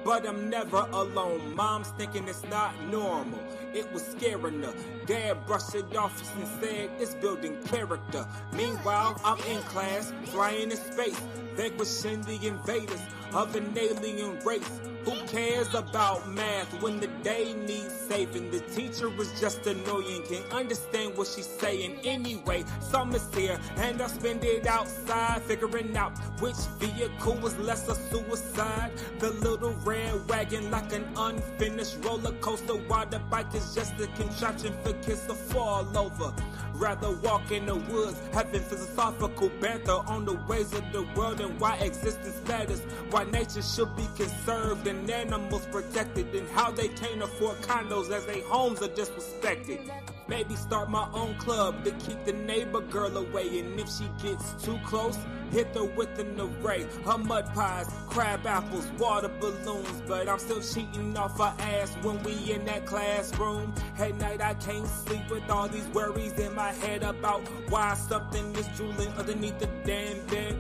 but I'm never alone. Mom's thinking it's not normal. It was scaring her. Dad brushed it off and said it's building character. Meanwhile, I'm in class, flying in space, vanquishing the invaders of an alien race. Who cares about math when the day needs saving? The teacher is just annoying, can't understand what she's saying. Anyway, summer's here and I'll spend it outside, figuring out which vehicle was less a suicide. The little red wagon like an unfinished roller coaster, while the bike is just a contraption for kids to fall over. Rather walk in the woods, having philosophical banter on the ways of the world and why existence matters, why nature should be conserved and animals protected, and how they can't afford condos as their homes are disrespected. Maybe start my own club to keep the neighbor girl away, and if she gets too close, hit her with an array of mud pies, crab apples, water balloons. But I'm still cheating off her ass when we in that classroom. At night I can't sleep with all these worries in my head about why something is drooling underneath the damn bed.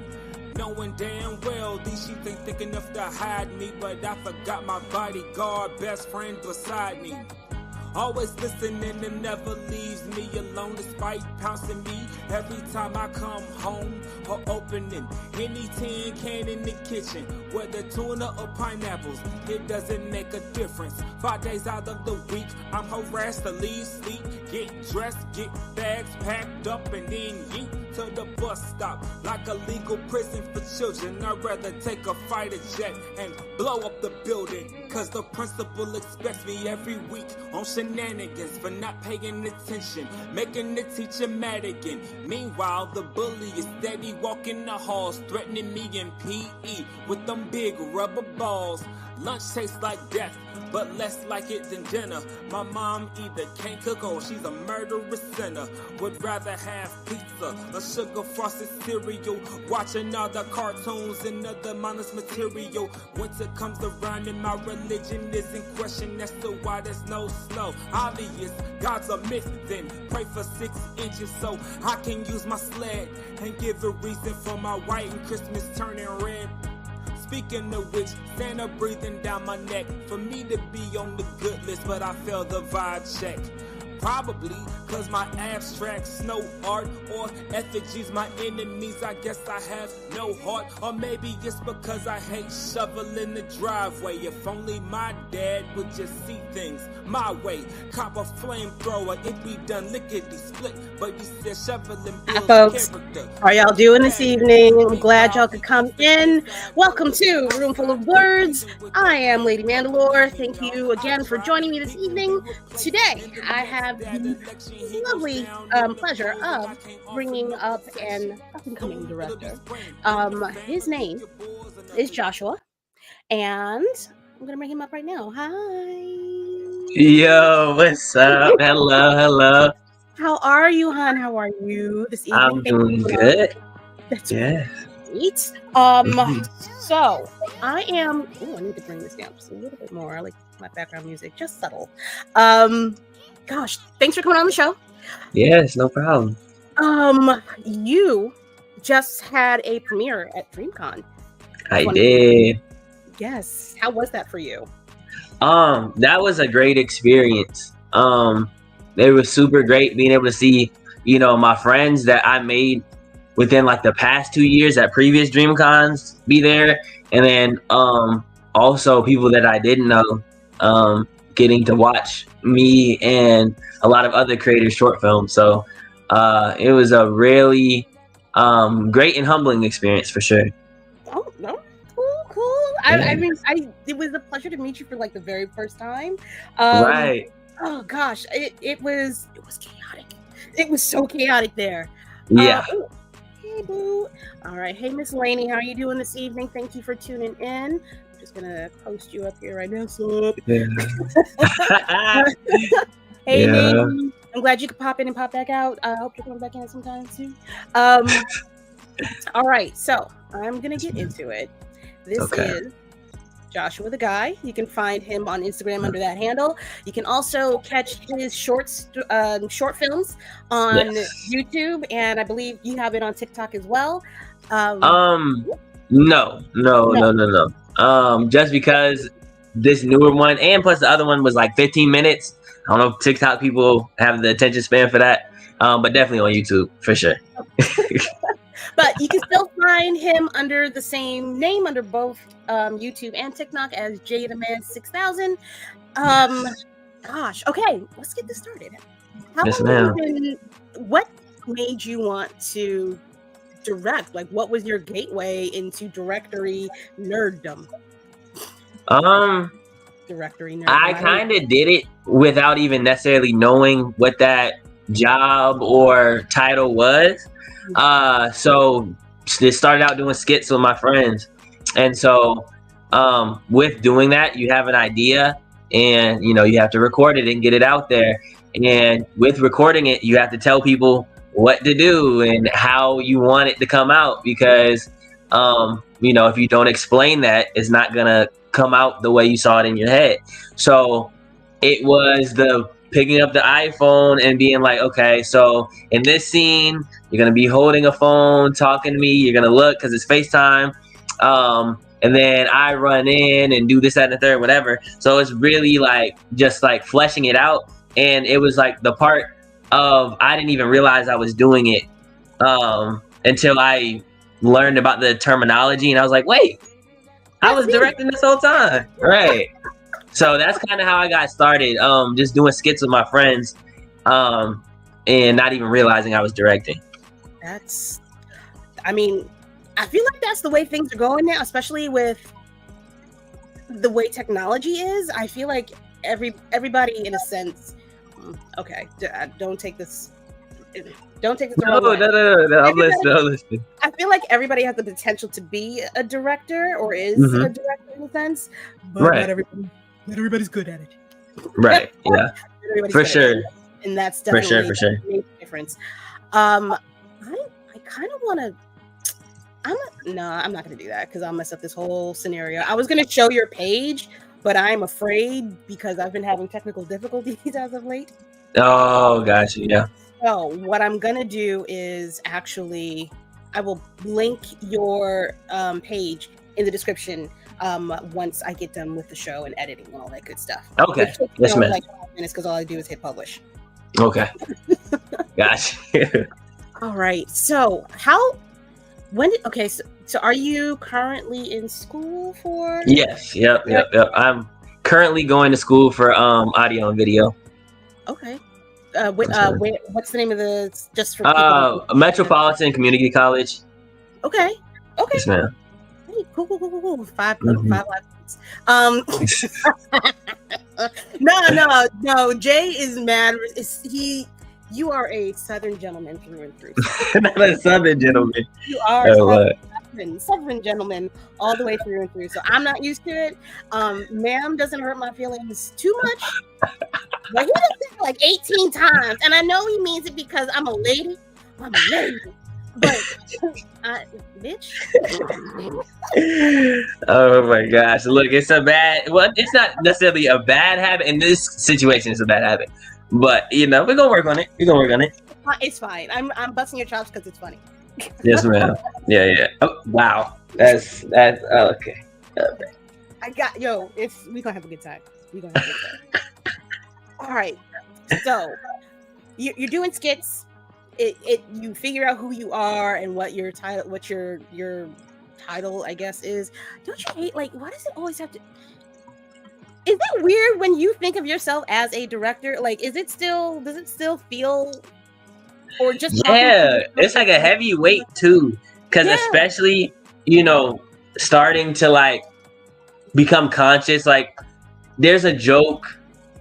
Knowing damn well these sheets ain't thick enough to hide me, but I forgot my bodyguard, best friend beside me. Always listening and never leaves me alone, despite pouncing me every time I come home or opening any tin can in the kitchen, whether tuna or pineapples, it doesn't make a difference. 5 days out of the week, I'm harassed to leave, sleep, get dressed, get bags packed up, and then yeet to the bus stop. Like a legal prison for children, I'd rather take a fighter jet and blow up the building, cause the principal expects me every week on shenanigans for not paying attention, making the teacher mad again. Meanwhile, the bully is steady walking the halls, threatening me in PE with them big rubber balls. Lunch tastes like death, but less like it than dinner. My mom either can't cook or she's a murderous sinner. Would rather have pizza or sugar frosted cereal, watching all the cartoons and other mindless material. Winter comes around and my religion is in question as to why there's no snow. Obvious, God's a myth, then pray for 6 inches so I can use my sled and give a reason for my white and Christmas turning red. Speaking of which, Santa breathing down my neck for me to be on the good list, but I failed the vibe check. Probably cause my abstract snow art or effigies my enemies, I guess I have no heart. Or maybe it's because I hate shoveling the driveway. If only my dad would just see things my way. Cop a flamethrower, it be done lickety split, but you said shoveling builds folks, character. how are y'all doing this evening? I'm glad y'all could come in. Welcome to Room Full of Blerds. I am Lady Mandalore. Thank you again for joining me this evening. Today, I have the lovely pleasure of bringing up an up-and-coming director. His name is Joshua, and I'm going to bring him up right now. Hi. Yo, what's up? Hello. How are you, hon? How are you this evening? I'm doing good. That's Yeah. great. So I am. Oh, I need to bring this down just a little bit more. I like my background music, just subtle. Gosh, thanks for coming on the show. Yes, no problem. You just had a premiere at Dreamcon. I did. Yes. How was that for you? That was a great experience. It was super great being able to see, my friends that I made within like the past 2 years at previous Dreamcons be there, and then also people that I didn't know getting to watch me and a lot of other creators' short films. So it was a really great and humbling experience for sure. Oh no, cool. Yeah. I mean, it was a pleasure to meet you for like the very first time. Right. Oh gosh, it was chaotic. It was so chaotic there. Yeah. Hey boo. All right. Hey Miss Laney, how are you doing this evening? Thank you for tuning in. I'm just gonna post you up here right now. So Yeah. Hey Yeah. Nate, I'm glad you could pop in and pop back out. I hope you're coming back in sometime soon. All right, so I'm gonna get into it. This is Joshua the Guy. You can find him on Instagram under that handle. You can also catch his short films on YouTube, and I believe you have it on TikTok as well. No. Just because this newer one, and plus the other one was like 15 minutes. I don't know if TikTok people have the attention span for that, but definitely on YouTube for sure. But you can still find him under the same name under both YouTube and TikTok as JadaMan6000. Gosh, okay, let's get this started. Yes, ma'am. What made you want to direct? Like, what was your gateway into directory nerddom? Directory nerddom. I kind of did it without even necessarily knowing what that job or title was. So it started out doing skits with my friends, and so with doing that, you have an idea, and you have to record it and get it out there. And with recording it, you have to tell people what to do and how you want it to come out, because if you don't explain that, it's not gonna come out the way you saw it in your head. So it was the picking up the iPhone and being like, okay, so in this scene, you're gonna be holding a phone, talking to me, you're gonna look because it's FaceTime, and then I run in and do this, that, and the third, whatever. So it's really like just like fleshing it out. And it was like the part of I didn't even realize I was doing it until I learned about the terminology, and I was like, wait, I was directing this whole time, right? So that's kind of how I got started, just doing skits with my friends, and not even realizing I was directing. I feel like that's the way things are going now, especially with the way technology is. I feel like everybody, in a sense, okay, don't take this the wrong way. No, I'm listening. I feel like everybody has the potential to be a director or is a director in a sense, but right. not everybody's good at it. Right, yeah. For sure. And that's definitely for sure. a difference. I kind of want to. I'm not going to do that because I'll mess up this whole scenario. I was going to show your page, but I'm afraid because I've been having technical difficulties as of late. Oh, gotcha. Yeah. So what I'm going to do is actually, I will link your page in the description once I get done with the show and editing and all that good stuff. Okay. Yes, ma'am. Like 5 minutes because all I do is hit publish. Okay. Gotcha. All right. So so are you currently in school for? Yes. Yep. I'm currently going to school for audio and video. Okay. What's the name of the, just for people? Metropolitan Community College. Okay. Yes, ma'am. Hey, cool. Five minutes. No. Jay is mad. You are a Southern gentleman through and through. Not a Southern gentleman. You are a Southern gentleman all the way through and through. So I'm not used to it. Ma'am doesn't hurt my feelings too much. But he does it like 18 times. And I know he means it because I'm a lady. But bitch. Oh my gosh. Look, it's not necessarily a bad habit. In this situation, it's a bad habit. But we're gonna work on it. It's fine. I'm busting your chops because it's funny. Yes, ma'am. Yeah. Oh, wow. That's okay. We gonna have a good time. All right. So you're doing skits. You figure out who you are and what your title, I guess, is. Don't you hate, like, why does it always have to? Is it weird when you think of yourself as a director? Like, does it still feel, or just it's like a heavy weight too, because especially starting to like become conscious. Like, there's a joke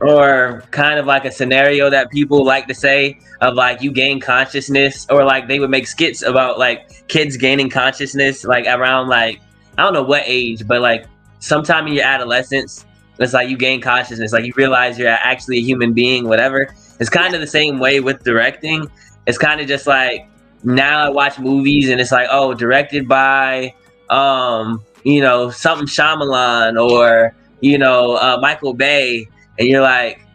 or kind of like a scenario that people like to say of like you gain consciousness, or like they would make skits about like kids gaining consciousness like around like I don't know what age, but like sometime in your adolescence. It's like you gain consciousness, like you realize you're actually a human being, whatever. It's kind of the same way with directing. It's kind of just like now I watch movies and it's like, oh, directed by, something Shyamalan or, Michael Bay. And you're like,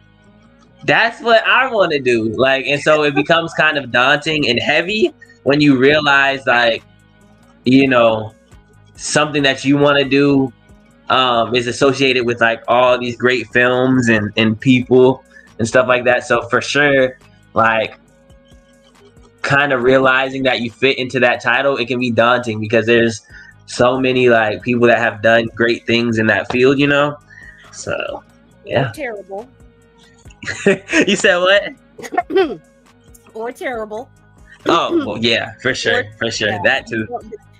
that's what I want to do. Like, and so it becomes kind of daunting and heavy when you realize like, something that you want to do is associated with like all these great films and people and stuff like that. So for sure, like kind of realizing that you fit into that title, it can be daunting because there's so many like people that have done great things in that field, you know? So yeah. Or terrible. You said what? Or terrible. Oh, well, yeah, for sure. Yeah. That too.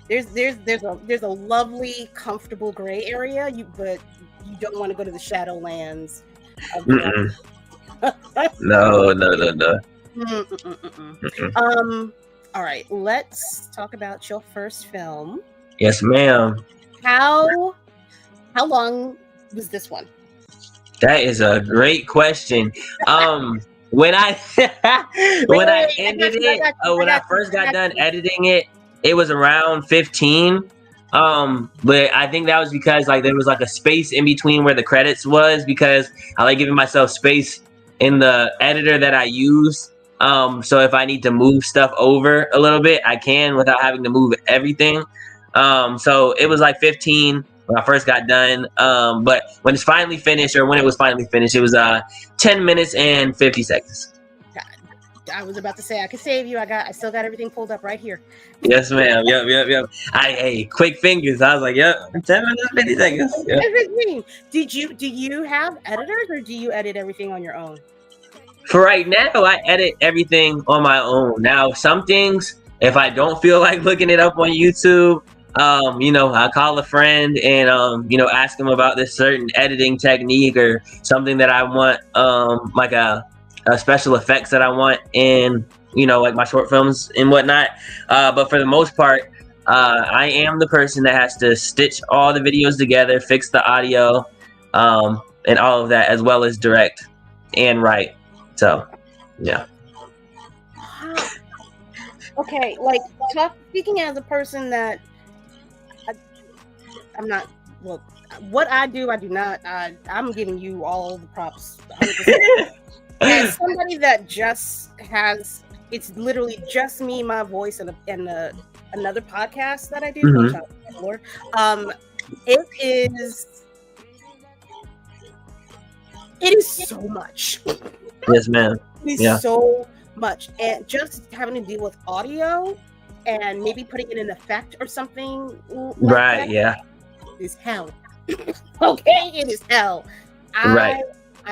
There's a lovely, comfortable gray area, but you don't want to go to the Shadowlands. No. All right, let's talk about your first film. Yes, ma'am. How long was this one? That is a great question. When I first got done editing it, it was around 15. But I think that was because like there was like a space in between where the credits was, because I like giving myself space in the editor that I use. So if I need to move stuff over a little bit, I can without having to move everything. So it was like 15 when I first got done. But when it's finally finished, or when it was finally finished, it was 10 minutes and 50 seconds. I was about to say I could save you. I still got everything pulled up right here. Yes, ma'am. Yep. Hey, quick fingers. I was like, yep, 10 minutes, 50 seconds. Yep. Do you have editors, or do you edit everything on your own? For right now, I edit everything on my own. Now, some things, if I don't feel like looking it up on YouTube, I call a friend and ask them about this certain editing technique or something that I want, like a special effects that I want in, like my short films and whatnot. But for the most part, I am the person that has to stitch all the videos together, fix the audio, and all of that, as well as direct and write. So, yeah. Okay, speaking as a person that I'm not, well, what I do not, I'm giving you all the props. 100%. As somebody that just has, it's literally just me, my voice, and another podcast that I do. Mm-hmm. It is so much. Yes, ma'am. It is so much, and just having to deal with audio and maybe putting in an effect or something. Right. Yeah. Is hell. Okay, it is hell. I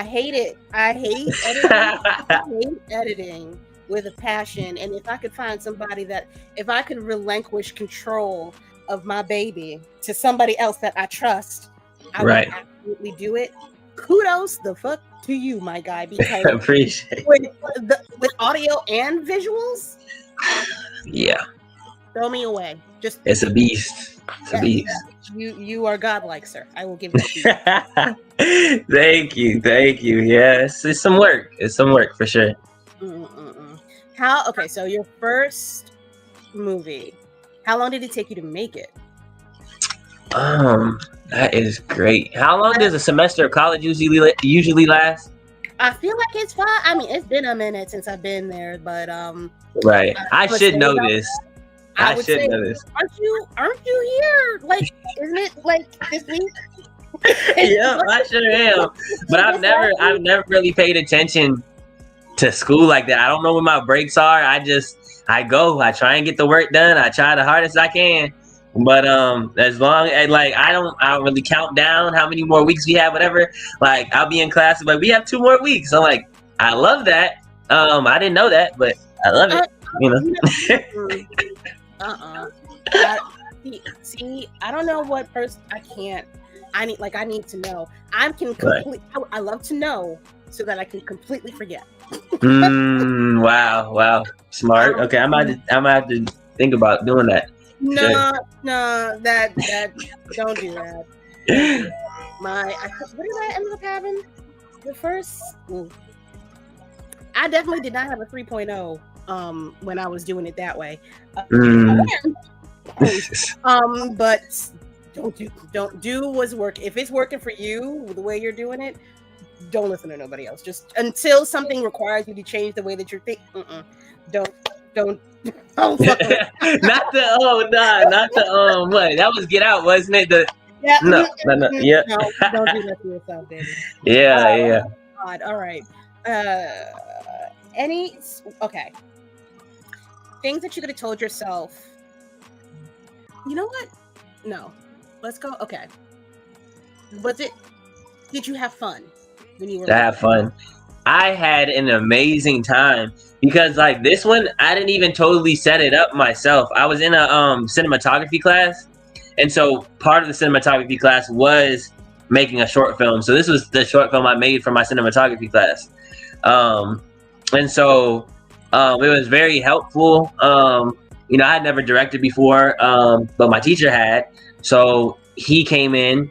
hate it. I hate editing. I hate editing with a passion. And if I could find somebody if I could relinquish control of my baby to somebody else that I trust, I would absolutely do it. Kudos the fuck to you, my guy, because I appreciate with audio and visuals. Yeah. Throw me away. It's a beast. It's a beast. You are godlike, sir. I will give it to you. Thank you. Yes, it's some work. It's some work for sure. Okay, so your first movie, how long did it take you to make it? That is great. How long does a semester of college usually last? I feel like it's fine. I mean, it's been a minute since I've been there, but right. I should know this. I should know this. Aren't you here? Like, isn't it like this week? Yeah, I sure am. But I've never really paid attention to school like that. I don't know when my breaks are. I try and get the work done. I try the hardest I can. But as long as I don't really count down how many more weeks we have, whatever. Like, I'll be in class, like, we have 2 more weeks. I'm like, I love that. I didn't know that, but I love it. See, I don't know what person I need to know. I love to know so that I can completely forget. Wow. Smart. Okay, I'm gonna have to think about doing that. No, that don't do that. What did I end up having? The first, I definitely did not have a 3.0 when I was doing it that way. But don't do what's working. If it's working for you the way you're doing it, don't listen to nobody else. Just until something requires you to change the way that you're thinking. Don't. Not the what? That was Get Out, wasn't it? Yeah. No, no, no. Yeah. No, don't do that to yourself, baby. Yeah, yeah. God. All right. Any okay things that you could have told yourself. You know what? No. Let's go. Okay. Was it? Did you have fun when you were? To have fun. I had an amazing time because like this one, I didn't even totally set it up myself. I was in a cinematography class, and so part of the cinematography class was making a short film. So this was the short film I made for my cinematography class, and so it was very helpful. You know, I had never directed before, but my teacher had. So he came in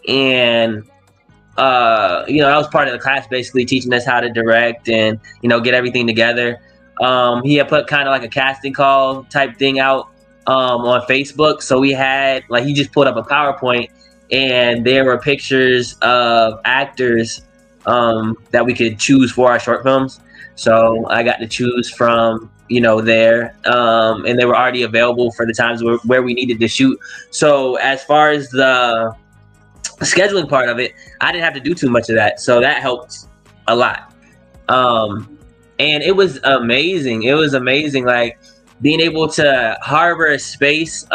and you know, I was part of the class basically teaching us how to direct and, you know, get everything together. He had put kind of like a casting call type thing out on Facebook. So we had like, he just pulled up a PowerPoint and there were pictures of actors that we could choose for our short films. So I got to choose from, you know, there and they were already available for the times where we needed to shoot. So as far as the scheduling part of it, I didn't have to do too much of that, so that helped a lot. And it was amazing. It was amazing, like being able to harbor a space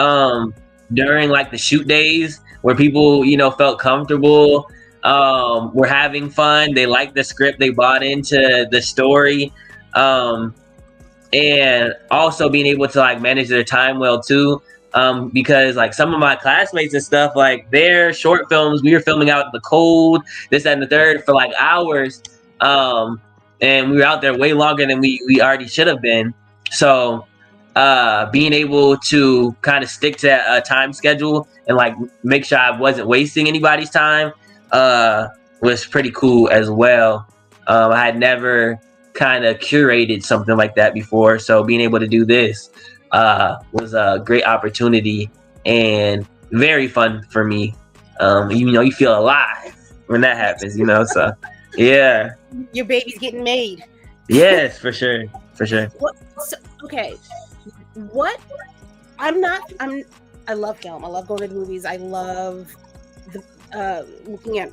during like the shoot days where people, you know, felt comfortable, were having fun, they liked the script, they bought into the story, and also being able to like manage their time well too. Because like some of my classmates and stuff, like their short films, we were filming out in the cold, this, that, and the third for like hours. And we were out there way longer than we already should have been. So being able to kind of stick to a time schedule and like make sure I wasn't wasting anybody's time was pretty cool as well. I had never kind of curated something like that before. So being able to do this was a great opportunity and very fun for me. You know, you feel alive when that happens, you know, so yeah. Your baby's getting made. Yes, for sure. Okay. I love film. I love going to the movies. I love looking at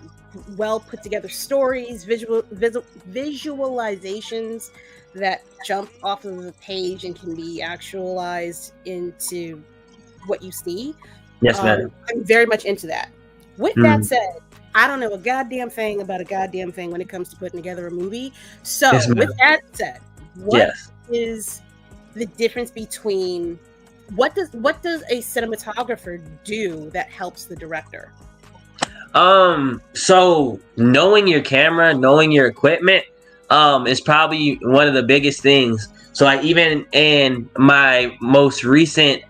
well put together stories, visualizations that jump off of the page and can be actualized into what you see. Yes, ma'am. I'm very much into that. With that said, I don't know a goddamn thing about a goddamn thing when it comes to putting together a movie. So yes, with that said, what is the difference between what does a cinematographer do that helps the director? So knowing your camera, knowing your equipment, is probably one of the biggest things. So like even in my most recent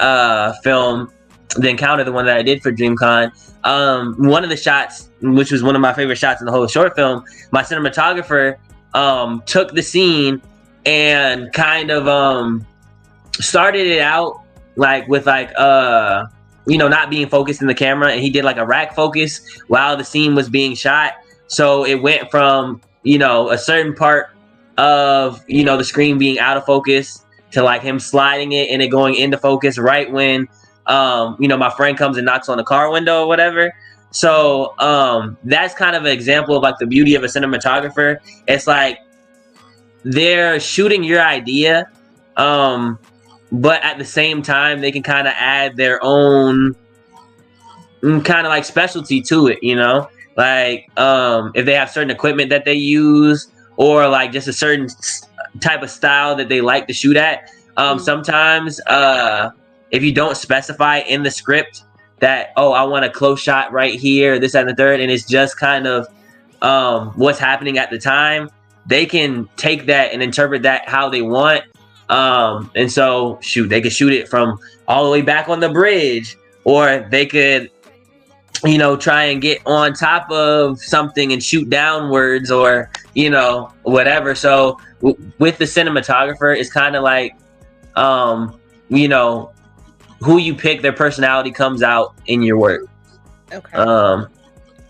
film, The Encounter, the one that I did for Dreamcon, one of the shots, which was one of my favorite shots in the whole short film, my cinematographer took the scene and kind of started it out like with like you know, not being focused in the camera, and he did like a rack focus while the scene was being shot. So it went from, you know, a certain part of, you know, the screen being out of focus to like him sliding it and it going into focus right when you know, my friend comes and knocks on the car window or whatever. So that's kind of an example of like the beauty of a cinematographer. It's like they're shooting your idea, but at the same time they can kind of add their own kind of like specialty to it, you know, like if they have certain equipment that they use or like just a certain type of style that they like to shoot at. Sometimes if you don't specify in the script that, oh, I want a close shot right here, this, that, and the third, and it's just kind of what's happening at the time, they can take that and interpret that how they want. And so they could shoot it from all the way back on the bridge, or they could, you know, try and get on top of something and shoot downwards, or, you know, whatever. So with the cinematographer, it's kind of like, you know, who you pick, their personality comes out in your work. Okay.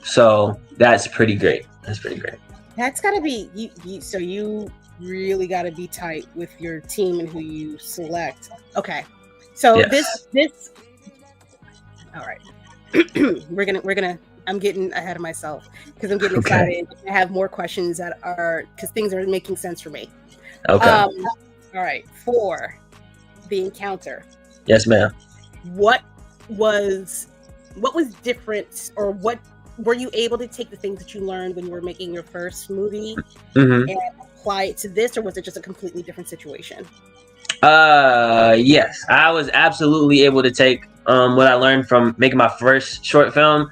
So that's pretty great. That's gotta be you. So you really gotta be tight with your team and who you select. Okay. So yes. this. All right. I'm getting ahead of myself because I'm getting excited. I have more questions because things are making sense for me. Okay. All right. For the encounter. Yes, ma'am. What was different, or what were you able to take the things that you learned when you were making your first movie and apply it to this, or was it just a completely different situation? Yes, I was absolutely able to take what I learned from making my first short film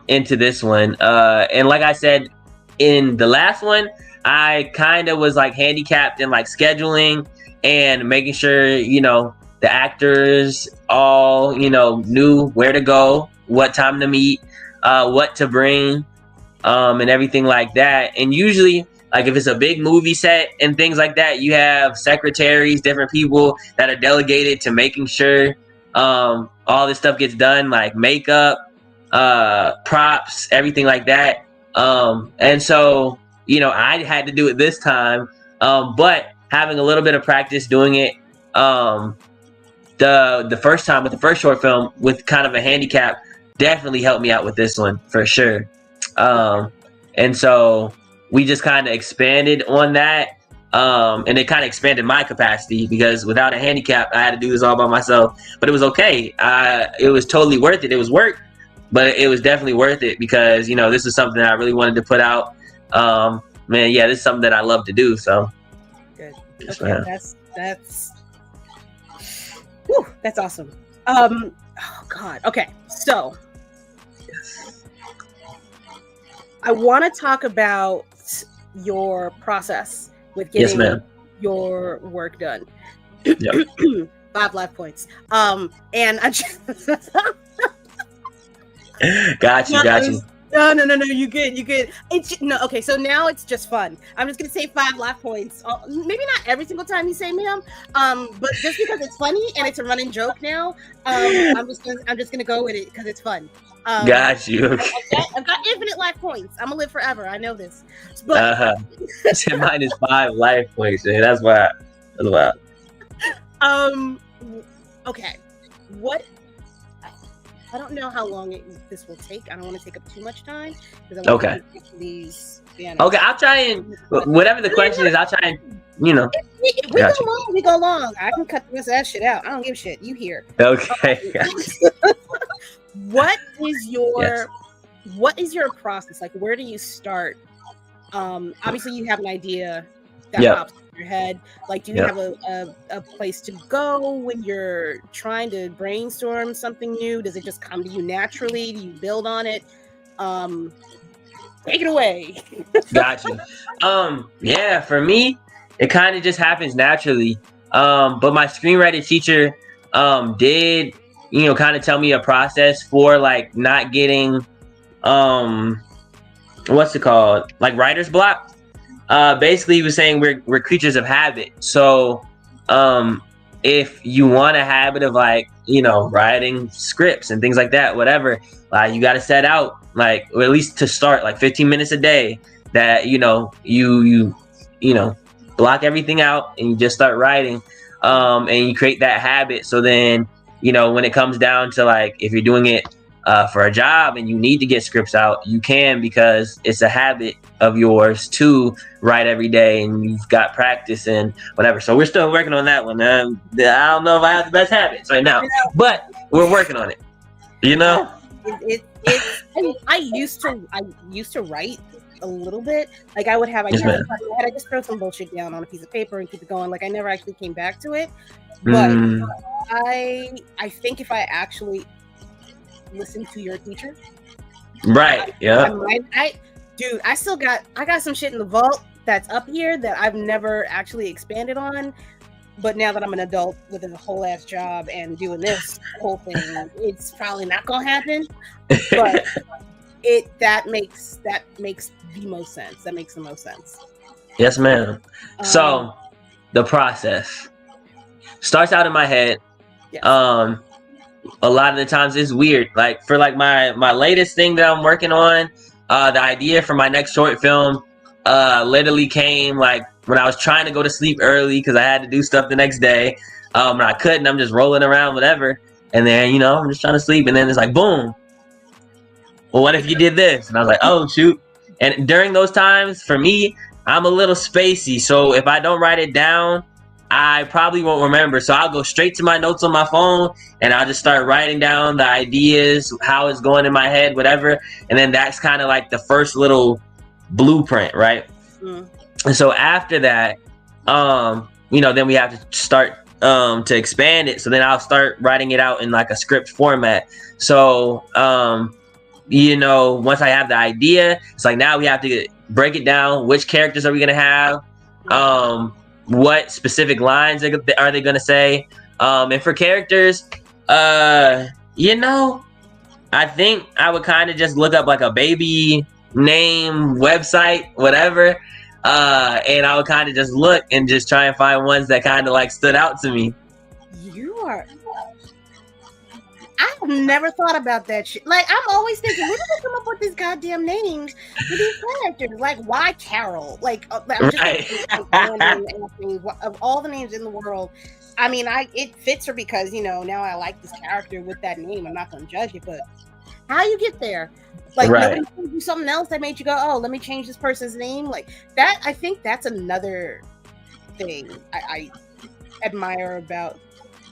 into this one. And like I said in the last one, I kind of was like handicapped in like scheduling and making sure, the actors all, knew where to go, what time to meet, what to bring, and everything like that. And usually, like if it's a big movie set and things like that, you have secretaries, different people that are delegated to making sure all this stuff gets done, like makeup, props, everything like that. And so, I had to do it this time, but having a little bit of practice doing it the first time with the first short film with kind of a handicap definitely helped me out with this one for sure. And so we just kind of expanded on that, and it kind of expanded my capacity because without a handicap, I had to do this all by myself. But it was okay. It was totally worth it. It was work, but it was definitely worth it because this is something that I really wanted to put out. Man, yeah, this is something that I love to do. So good. Okay, that's awesome. Oh God. Okay, so I want to talk about your process with getting your work done. Yep. 5 life points. And I just got you. No, you good. Okay, so now it's just fun. I'm just gonna say 5 life points. Maybe not every single time you say ma'am, but just because it's funny and it's a running joke now, I'm just gonna go with it because it's fun. Got you. Okay. I've got infinite life points. I'm gonna live forever. I know this. But mine is 5 life points, man. That's why. Okay. What? I don't know how long this will take. I don't want to take up too much time because I want to get these. Okay, I'll try and whatever the question is, I'll try and If we go long. I can cut the rest of that shit out. I don't give a shit. You hear? Okay. What is your process? Like, where do you start? Obviously, you have an idea that pops in your head. Like, do you have a place to go when you're trying to brainstorm something new? Does it just come to you naturally? Do you build on it? Take it away. Got you. Yeah, for me, it kind of just happens naturally. But my screenwriting teacher did kind of tell me a process for like not getting what's it called, like writer's block. Basically he was saying we're creatures of habit. So if you want a habit of like writing scripts and things like that, whatever, you got to set out like, or at least to start, like 15 minutes a day that you block everything out and you just start writing, and you create that habit. So then when it comes down to like, if you're doing it for a job and you need to get scripts out, you can, because it's a habit of yours to write every day and you've got practice and whatever. So we're still working on that one. I don't know if I have the best habits right now, but we're working on it. I used to write a little bit. Like I would have, I just throw some bullshit down on a piece of paper and keep it going. Like I never actually came back to it. But I think if I actually listen to your teacher, right? Yeah. I got some shit in the vault that's up here that I've never actually expanded on. But now that I'm an adult with a whole ass job and doing this whole thing, it's probably not gonna happen. But that makes the most sense. That makes the most sense. Yes, ma'am. So the process starts out in my head. Yes. A lot of the times it's weird. Like for like my latest thing that I'm working on, the idea for my next short film literally came like when I was trying to go to sleep early because I had to do stuff the next day. And I couldn't. I'm just rolling around, whatever. And then I'm just trying to sleep, and then it's like boom, well, what if you did this? And I was like, oh, shoot. And during those times, for me, I'm a little spacey. So if I don't write it down, I probably won't remember. So I'll go straight to my notes on my phone and I'll just start writing down the ideas, how it's going in my head, whatever. And then that's kind of like the first little blueprint, right? Mm. And so after that, then we have to start to expand it. So then I'll start writing it out in like a script format. So, once I have the idea, it's like now we have to break it down. Which characters are we going to have? What specific lines are they going to say? And for characters, I think I would kind of just look up like a baby name website, whatever. And I would kind of just look and just try and find ones that kind of like stood out to me. I've never thought about that shit. Like, I'm always thinking, where do they come up with these goddamn names for these characters? Like, why Carol? Like, I'm just of all the names in the world. I mean, it fits her because, now I like this character with that name. I'm not going to judge it, but how you get there? Like, nobody told you something else that made you go, oh, let me change this person's name? Like, that, I think that's another thing I admire about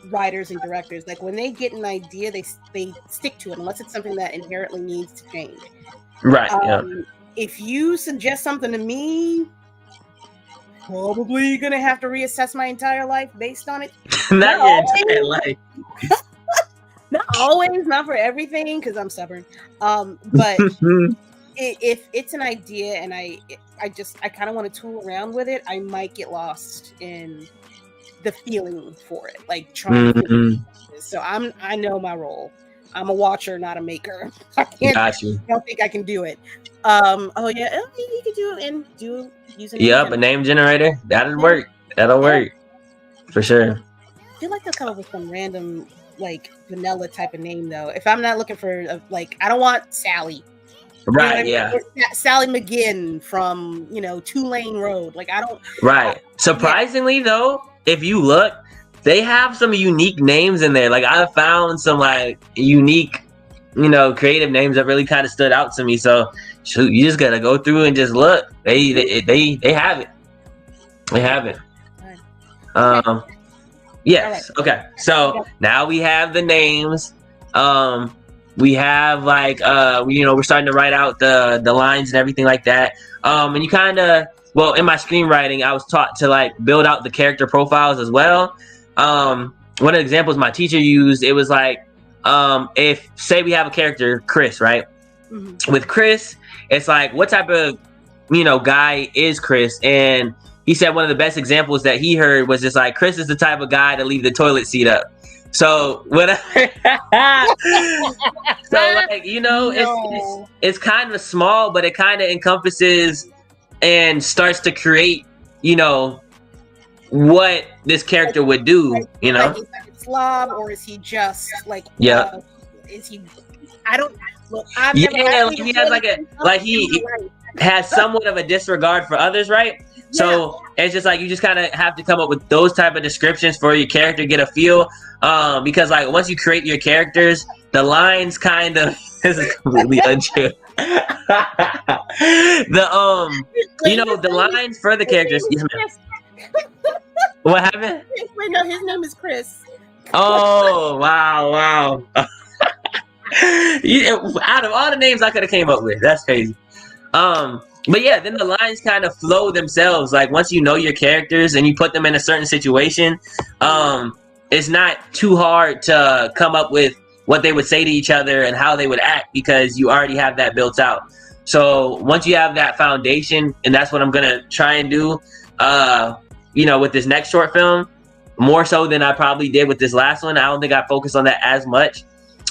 writers and directors. Like, when they get an idea, they stick to it unless it's something that inherently needs to change. If you suggest something to me, probably gonna have to reassess my entire life based on it. Not your entire life. Not always, not for everything, because I'm stubborn. But if it's an idea and I kind of want to tool around with it, I might get lost in the feeling for it, like trying to so I know my role. I'm a watcher, not a maker. I don't think I can do it. You could do it and do using a name generator. That'll work. That'll work for sure. I feel like they'll come up with some random like vanilla type of name though. If I'm not looking for I don't want Sally. Right, Sally McGinn from, 2-Lane Road. Like, I don't. Right. Surprisingly, though, if you look, they have some unique names in there. Like, I found some, unique, creative names that really kind of stood out to me. So, shoot, you just got to go through and just look. They have it. They have it. Right. Yes. Right. Okay. So, now we have the names. We have we're starting to write out the lines and everything like that. And you kind of, in my screenwriting, I was taught to build out the character profiles as well. One of the examples my teacher used, it was if say we have a character, Chris, right? Mm-hmm. With Chris, it's what type of, guy is Chris? And he said one of the best examples that he heard was just Chris is the type of guy to leave the toilet seat up. So whatever. It's kind of small, but it kind of encompasses and starts to create, what this character would do. Is he a slob or is he just is he? I don't. Look, I've he has he has somewhat of a disregard for others, right? So it's just you just kind of have to come up with those type of descriptions for your character, get a feel. Because once you create your characters, the lines kind of this is completely untrue. The lines for the characters. What happened? Wait, no, his name is Chris. Oh wow! Out of all the names I could have came up with, that's crazy. But yeah, then the lines kind of flow themselves. Once you know your characters and you put them in a certain situation, it's not too hard to come up with what they would say to each other and how they would act because you already have that built out. So once you have that foundation, and that's what I'm going to try and do, with this next short film, more so than I probably did with this last one. I don't think I focused on that as much.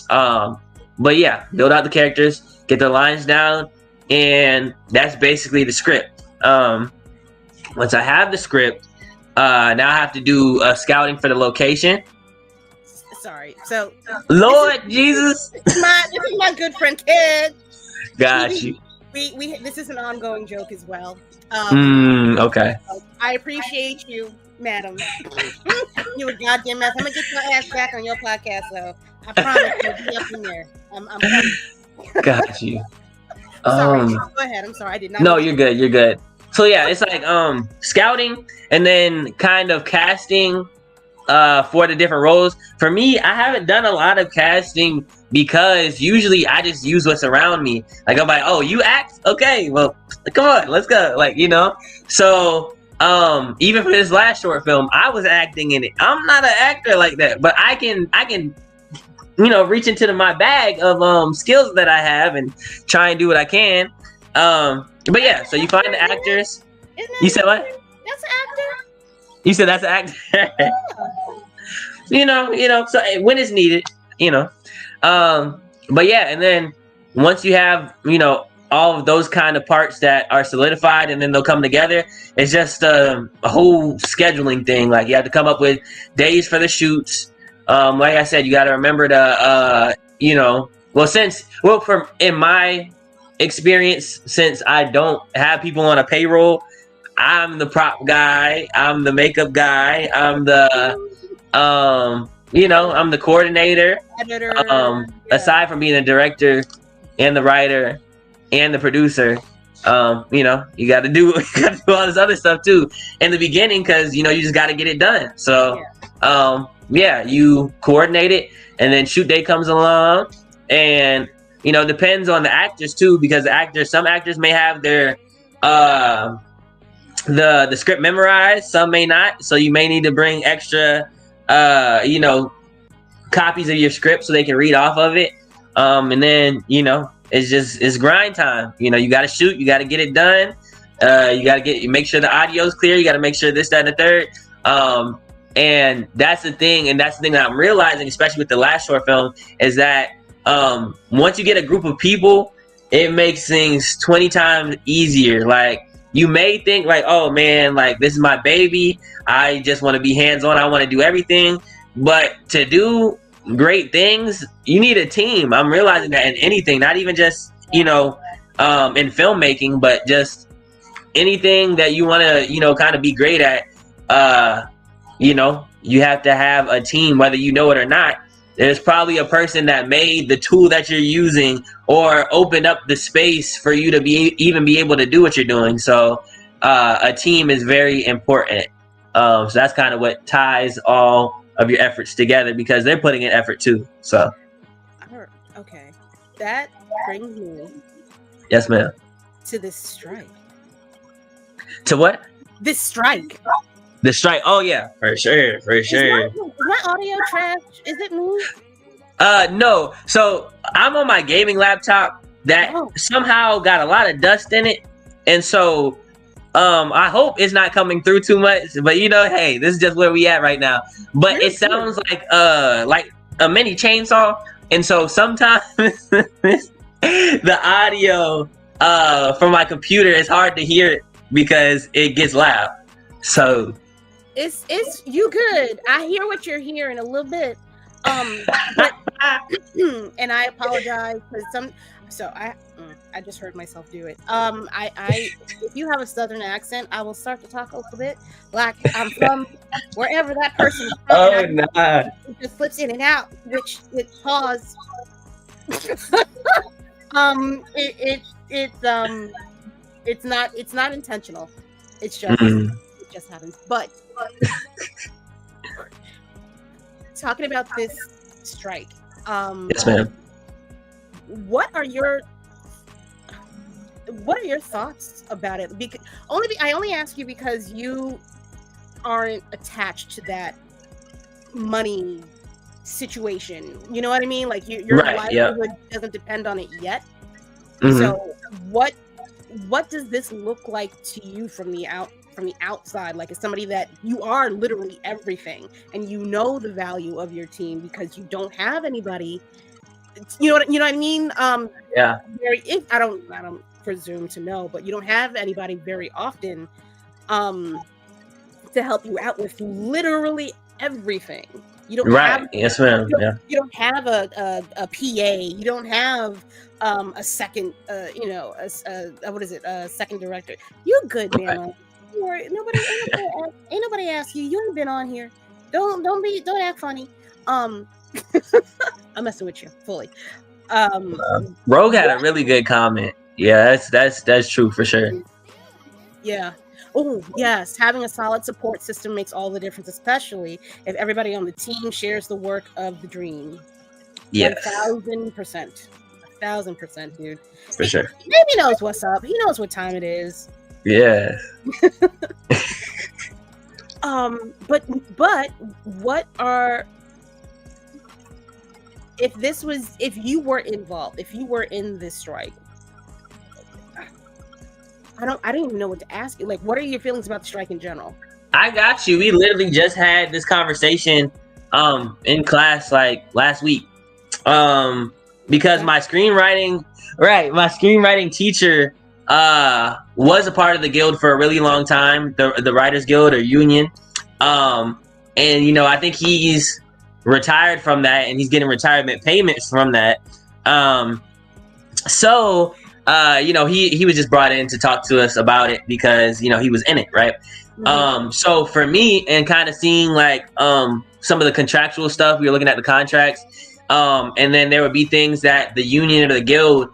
But yeah, build out the characters, get the lines down, and that's basically the script. Once I have the script, now I have to do scouting for the location. Sorry. So, Lord Jesus. This is my good friend Kid. Got you. We this is an ongoing joke as well. Okay. I appreciate you, madam. You a goddamn mess. I'm gonna get your ass back on your podcast, though. I promise you'll be up in there. I'm coming. Got you. Sorry, go ahead. I'm sorry, I did not. No, you're good. You're good. So yeah, it's like scouting and then kind of casting for the different roles. For me, I haven't done a lot of casting because usually I just use what's around me. Like I'm like, oh, you act? Okay, well, come on, let's go. Like, you know. So even for this last short film, I was acting in it. I'm not an actor like that, but I can reach into my bag of skills that I have and try and do what I can. But yeah, so you find the actors. You said what? That's an actor. You said that's an actor. Yeah. So when it's needed, but yeah, and then once you have, all of those kind of parts that are solidified and then they'll come together, it's just a whole scheduling thing. Like you have to come up with days for the shoots. Like I said, you got to remember to, from in my experience, since I don't have people on a payroll, I'm the prop guy, I'm the makeup guy, I'm the, I'm the coordinator. Editor. Aside from being the director and the writer and the producer, you got to do all this other stuff too in the beginning because you just got to get it done. So, you coordinate it, and then shoot day comes along, and depends on the actors too, because some actors may have their the script memorized, some may not, so you may need to bring extra copies of your script so they can read off of it, and then it's grind time. You got to shoot, you got to get it done, you got to make sure the audio is clear, you got to make sure this, that, and the third. And that's the thing that I'm realizing, especially with the last short film, is that once you get a group of people, it makes things 20 times easier. Like you may think like, oh man, like this is my baby, I just want to be hands-on, I want to do everything. But to do great things, you need a team. I'm realizing that in anything, not even just in filmmaking, but just anything that you want to kind of be great at. You have to have a team, whether you know it or not. There's probably a person that made the tool that you're using or opened up the space for you to even be able to do what you're doing. So a team is very important. So that's kind of what ties all of your efforts together, because they're putting in effort too. So okay, that brings me yes ma'am to this strike. To what? This strike. The strike. Oh yeah, for sure. Is my audio trash? Is it me? No. So I'm on my gaming laptop that somehow got a lot of dust in it, and so I hope it's not coming through too much. But hey, this is just where we at right now. But it sounds like a mini chainsaw, and so sometimes the audio from my computer is hard to hear it because it gets loud. So it's you good. I hear what you're hearing a little bit. But, and I apologize because I just heard myself do it. If you have a southern accent, I will start to talk a little bit like I'm from wherever that person is from. Oh no! It just flips in and out, which it pause. It's not intentional. It's just it just happens. But talking about this strike, yes, ma'am. What are your thoughts about it? Because I only ask you because you aren't attached to that money situation. You know what I mean? Like your livelihood doesn't depend on it yet. Mm-hmm. So what does this look like to you from the outside? Like as somebody that you are literally everything, and you know the value of your team because you don't have anybody. You know what I mean? Yeah. I don't presume to know, but you don't have anybody very often to help you out with literally everything. You don't have, yes, ma'am. You don't have a PA. You don't have a second, what is it? A second director. You're good, man. Right. Ain't nobody asked you. You ain't been on here. Don't act funny. I'm messing with you fully. Rogue had a really good comment. Yeah, that's true for sure. Yeah. Oh, yes. Having a solid support system makes all the difference, especially if everybody on the team shares the work of the dream. Yes. 1,000%. 1,000%, dude. For sure. Maybe knows what's up. He knows what time it is. Yeah. But what are, if you were involved, if you were in this strike, I don't even know what to ask you. Like, what are your feelings about the strike in general? I got you. We literally just had this conversation in class like last week. Because my screenwriting teacher was a part of the guild for a really long time, the Writers Guild or Union. And I think he's retired from that and he's getting retirement payments from that. So he was just brought in to talk to us about it because he was in it, right? Mm-hmm. So for me, and kind of seeing like some of the contractual stuff, we were looking at the contracts, and then there would be things that the union or the guild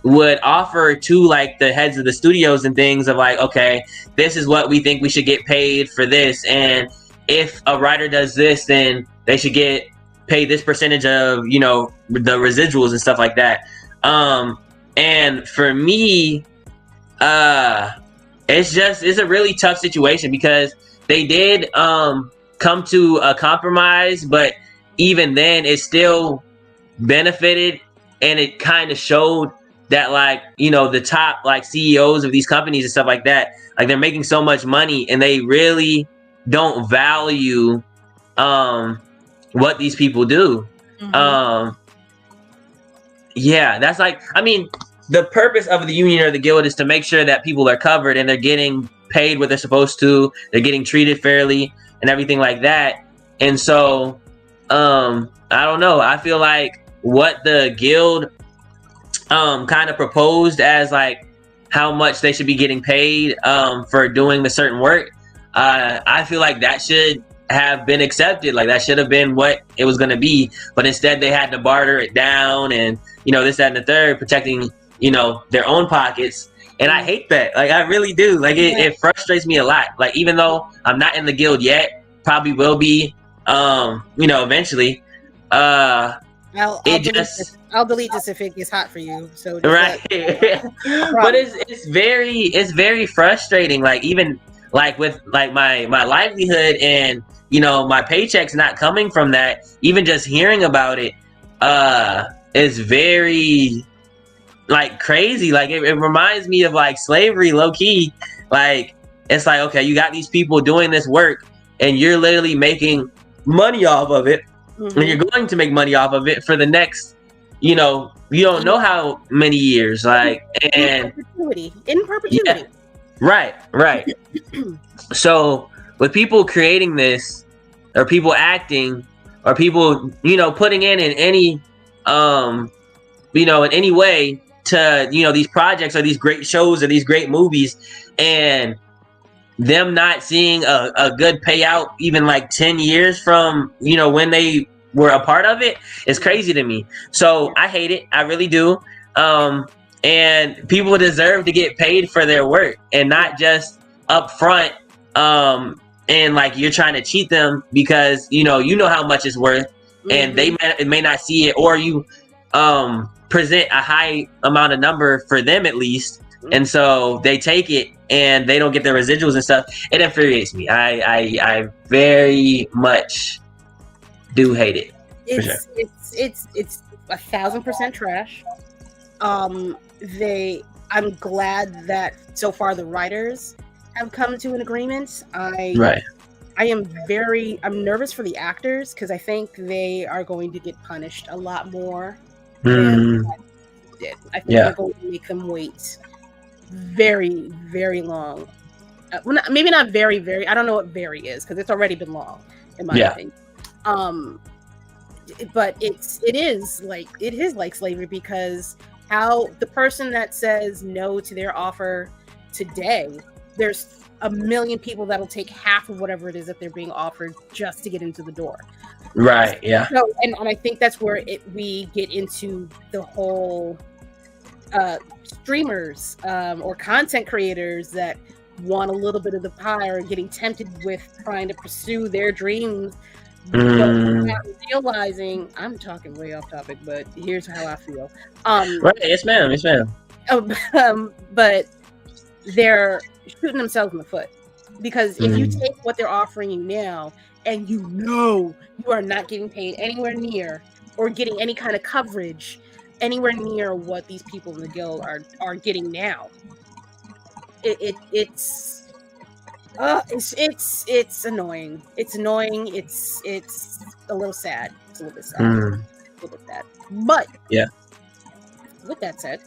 would offer to like the heads of the studios and things of like, okay, this is what we think we should get paid for this, and if a writer does this, then they should get paid this percentage of the residuals and stuff like that. And for me, it's a really tough situation because they did come to a compromise, but even then it still benefited, and it kind of showed that like the top like CEOs of these companies and stuff like that, like they're making so much money and they really don't value what these people do. Mm-hmm. Yeah, that's like, I mean, the purpose of the union or the guild is to make sure that people are covered and they're getting paid what they're supposed to, they're getting treated fairly and everything like that. And so, I don't know. I feel like what the guild kind of proposed as like how much they should be getting paid for doing the certain work, I feel like that should have been accepted. Like that should have been what it was going to be, but instead they had to barter it down and this, that, and the third, protecting their own pockets. And I hate that. Like I really do. Like it frustrates me a lot. Like even though I'm not in the guild yet, probably will be eventually. I'll delete this if it gets hot for you. So right. But it's very frustrating. Like even like with like my livelihood and my paychecks not coming from that, even just hearing about it is very like crazy. Like it reminds me of like slavery, low key. Like it's like, okay, you got these people doing this work and you're literally making money off of it. Mm-hmm. And you're going to make money off of it for the next you don't know how many years, like, and in perpetuity. Yeah, right. So with people creating this, or people acting, or people putting in any in any way to these projects or these great shows or these great movies, and them not seeing a good payout even like 10 years from when they were a part of it is crazy to me. So I hate it. I really do. And people deserve to get paid for their work and not just up front. And like you're trying to cheat them because you know how much it's worth, and they may not see it, or you present a high amount of number for them at least, and so they take it and they don't get their residuals and stuff. It infuriates me. I very much do hate it. It's 1,000% trash. I'm glad that so far the writers have come to an agreement. I'm nervous for the actors because I think they are going to get punished a lot more than I did. I think they're going to make them wait very, very long. Maybe not very, very. I don't know what very is because it's already been long, in my opinion. But it is like slavery, because how the person that says no to their offer today, there's a million people that'll take half of whatever it is that they're being offered just to get into the door. Right. Yeah. So, and I think that's where we get into the whole streamers or content creators that want a little bit of the pie or getting tempted with trying to pursue their dreams, but not realizing, I'm talking way off topic, but here's how I feel. Right. Yes, ma'am. Yes, ma'am. But they're shooting themselves in the foot, because if you take what they're offering you now and you are not getting paid anywhere near or getting any kind of coverage anywhere near what these people in the guild are getting now, it's annoying. It's annoying. It's a little sad. It's a little bit sad. A little bit sad. But yeah. With that said,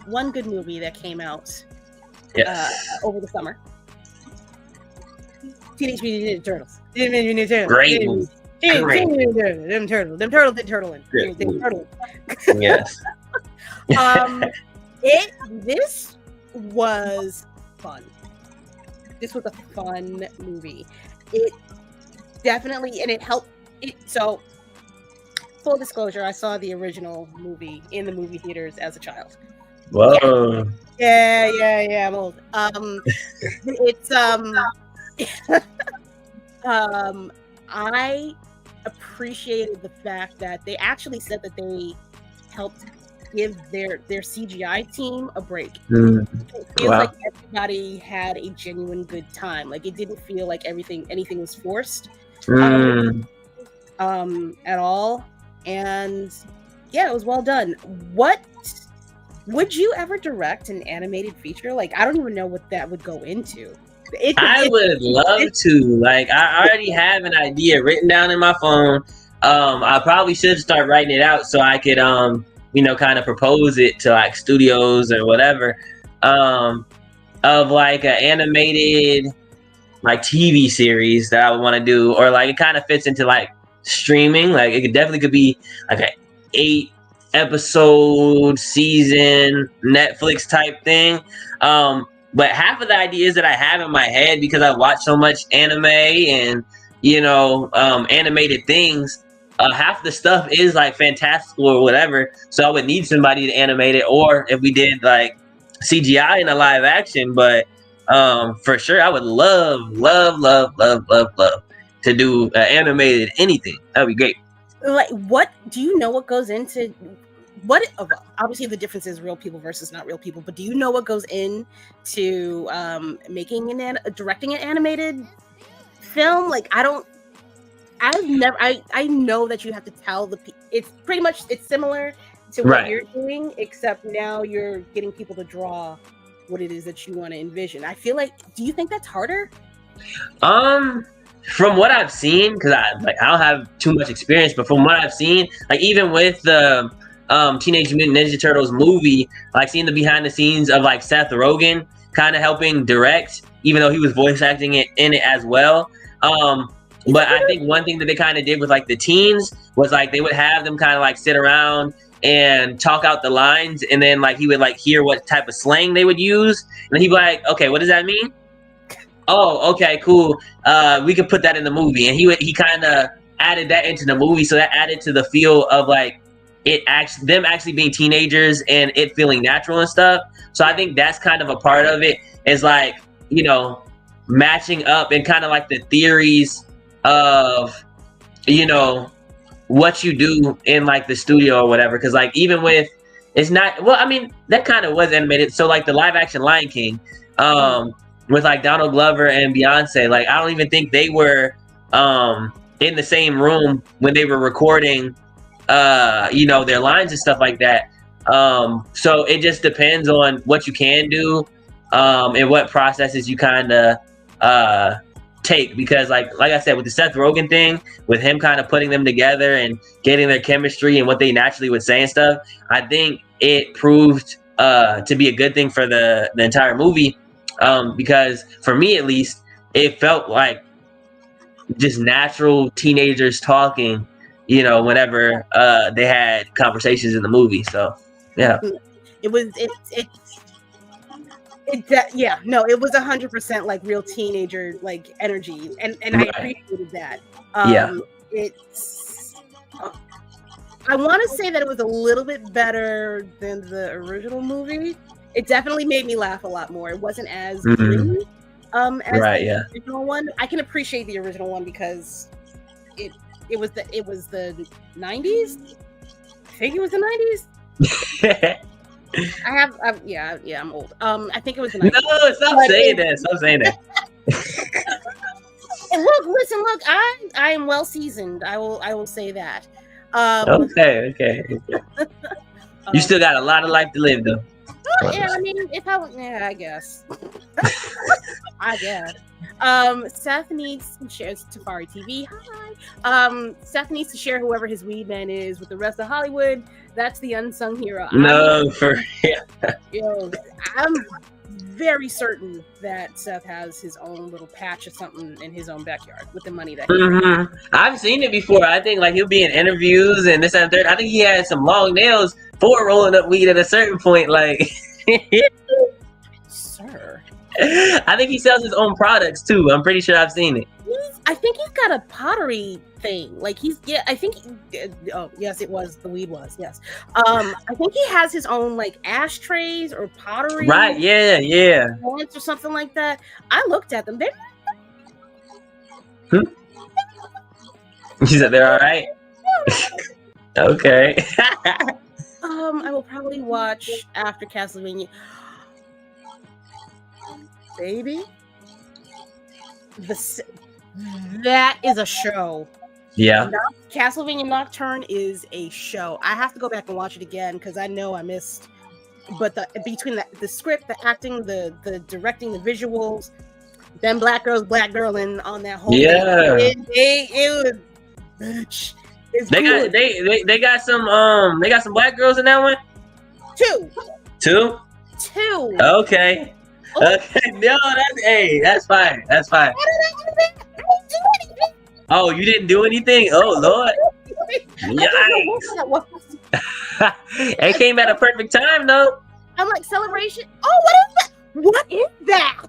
one good movie that came out over the summer. Teenage Mutant Ninja Turtles. Great movie. Them turtles did turtling. Yes. This was fun. This was a fun movie. It definitely, and it helped. So, full disclosure, I saw the original movie in the movie theaters as a child. Whoa. Yeah, I'm old. I appreciated the fact that they actually said that they helped give their CGI team a break. It feels like everybody had a genuine good time. Like, it didn't feel like anything was forced at all. And yeah, it was well done. What would you ever direct an animated feature? Like, I don't even know what that would go into. I would love to. Like, I already have an idea written down in my phone. I probably should start writing it out so I could, kind of propose it to like studios or whatever, of like an animated like TV series that I would want to do, or like it kind of fits into like streaming. Like, it definitely could be like an 8-episode season Netflix type thing. But half of the ideas that I have in my head, because I watch so much anime and, animated things, half the stuff is like fantastical or whatever. So I would need somebody to animate it, or if we did like CGI in a live action. But for sure, I would love to do animated anything. That'd be great. Like, what do you know what goes into obviously the difference is real people versus not real people, but do you know what goes into directing an animated film? Like, I know that you have to tell it's similar to what you're doing, except now you're getting people to draw what it is that you want to envision. I feel like, do you think that's harder? From what I've seen, because I don't have too much experience, but from what I've seen, like even with the Teenage Mutant Ninja Turtles movie, like seeing the behind the scenes of like Seth Rogen kind of helping direct, even though he was voice acting in it as well. But I think one thing that they kind of did with like the teens was like they would have them kind of like sit around and talk out the lines, and then like he would like hear what type of slang they would use, and he'd be like, okay, what does that mean? Oh, okay, cool. We could put that in the movie. And he kind of added that into the movie, so that added to the feel of like them actually being teenagers and it feeling natural and stuff. So I think that's kind of a part of it, is like, matching up and kind of like the theories of, what you do in like the studio or whatever. Because like even with, it's not, well, I mean, that kind of was animated. So like the live action Lion King, with like Donald Glover and Beyonce, like I don't even think they were in the same room when they were recording their lines and stuff like that. So it just depends on what you can do and what processes you kind of take, because like I said, with the Seth Rogen thing, with him kind of putting them together and getting their chemistry and what they naturally would say and stuff, I think it proved to be a good thing for the entire movie. Because for me, at least, it felt like just natural teenagers talking, whenever they had conversations in the movie. So, yeah. Yeah, no, it was 100% like real teenager like energy, and I appreciated that. It's. I want to say that it was a little bit better than the original movie. It definitely made me laugh a lot more. It wasn't as gritty, as the original one. I can appreciate the original one because it was the 90s. I think it was the 90s. I'm old. I think it was the 90s. No, stop saying that. Stop saying that. And look, I am well seasoned. I will say that. Okay. You still got a lot of life to live, though. Yeah, I mean, I guess. I guess. Seth needs to share Safari TV. Hi. Seth needs to share whoever his weed man is with the rest of Hollywood. That's the unsung hero. I'm very certain that Seth has his own little patch of something in his own backyard with the money that he I've seen it before. I think like he'll be in interviews and this and third. I think he had some long nails for rolling up weed at a certain point. Like, sir, I think he sells his own products too. I'm pretty sure I've seen it. I think he's got a pottery thing. Like I think. Oh yes, it was the weed was yes. I think he has his own like ashtrays or pottery. Right? Yeah. Plants or something like that. I looked at them. You said they're all right. Okay. I will probably watch after Castlevania. Baby, that is a show. Yeah. Castlevania Nocturne is a show. I have to go back and watch it again because I know I missed. But between the script, the acting, the directing, the visuals, then black girling on that whole thing, it was. Bitch. They got some black girls in that one. Two. Okay. Okay. No, that's fine. That's fine. Oh, you didn't do anything? Oh Lord. Yikes. It came at a perfect time though. I'm like, celebration. Oh, what is that?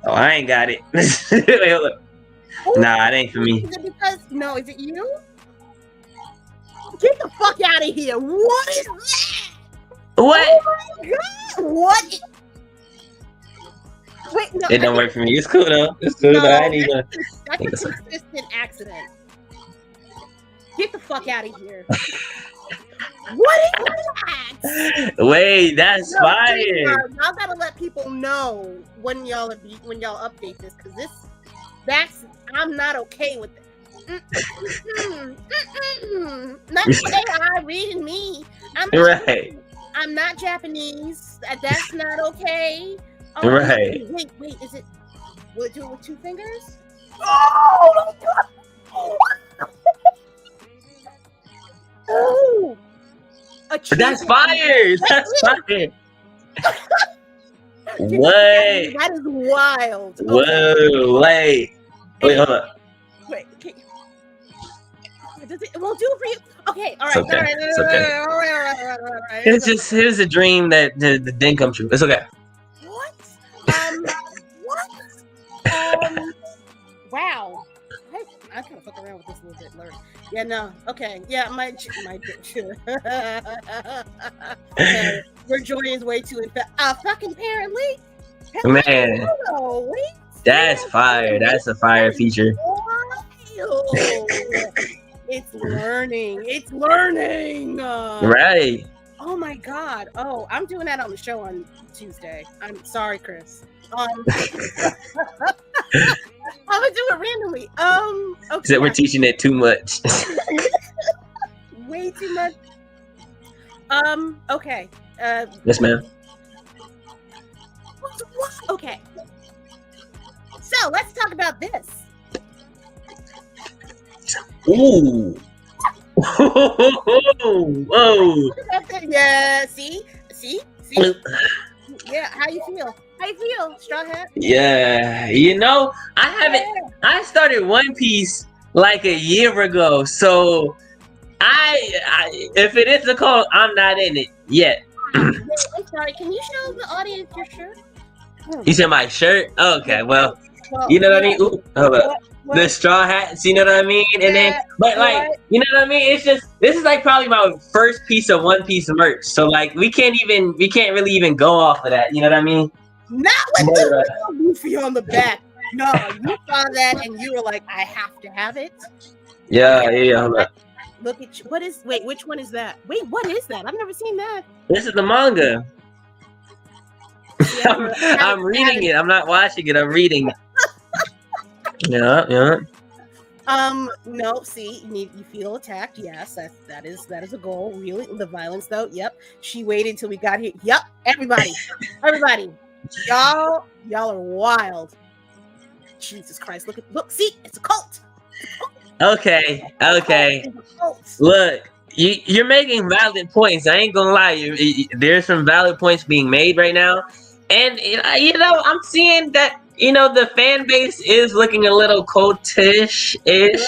Oh, I ain't got it. Wait, hold up. Nah, it ain't for me. Is it you? Get the fuck out of here. What is that? What? Oh my god. What? Wait, no. It don't work for me. It's cool though. It's cool, but I ain't even. That's a consistent accident. Get the fuck out of here. What is that? Wait, that's fire. Y'all gotta let people know when y'all update this, because I'm not okay with it. Not AI reading me. I'm not Japanese. That's not okay. Oh, right. Wait, is it? Will it do it with 2 fingers? Oh my god! Oh! That's fire! That's fire! What? That is wild. Whoa! Okay. Wait, hold up. Wait. It won't do it for you. Okay, all right. It's okay. It's okay. All right. It's a dream that didn't come true. It's okay. What? Wow. I kind of fuck around with this a little bit, Larry. Yeah, no. Okay. Yeah, my your joy is way too fucking apparently. Man. That's fire. That's a fire feature. It's learning. Right. Oh my god. Oh, I'm doing that on the show on Tuesday. I'm sorry, Chris. I'm gonna do it randomly. Okay. So we're teaching it too much. Way too much. Okay. Yes, ma'am. Okay. So let's talk about this. Ooh. Whoa. Yeah. See. Yeah. How you feel, Straw Hat? Yeah. I started One Piece like a year ago, so I if it is a cult, I'm not in it yet. I'm sorry. Can you show the audience your shirt? You said my shirt? Okay, well, Well, you know what I mean? Ooh, hold up. what- The straw hats, you know what I mean? And then, Yeah, but like, what? you know what I mean? It's just, this is like probably my first piece of One Piece merch. So like, we can't really even go off of that. You know what I mean? Not with But, the Luffy on the back. No, you saw that and you were like, I have to have it. yeah, hold up. Look at you. Wait, which one is that? Wait, what is that? I've never seen that. This is the manga. Yeah, I'm reading it. I'm not watching it. I'm reading it. Yeah. No, see, you feel attacked. Yes, that is a goal. Really, the violence though. Yep. She waited until we got here. Yep. Everybody. Y'all are wild. Jesus Christ. Look, see, it's a cult. Okay. Look, you're making valid points. I ain't gonna lie. There's some valid points being made right now. And, you know, I'm seeing that, you know, the fan base is looking a little cultish-ish,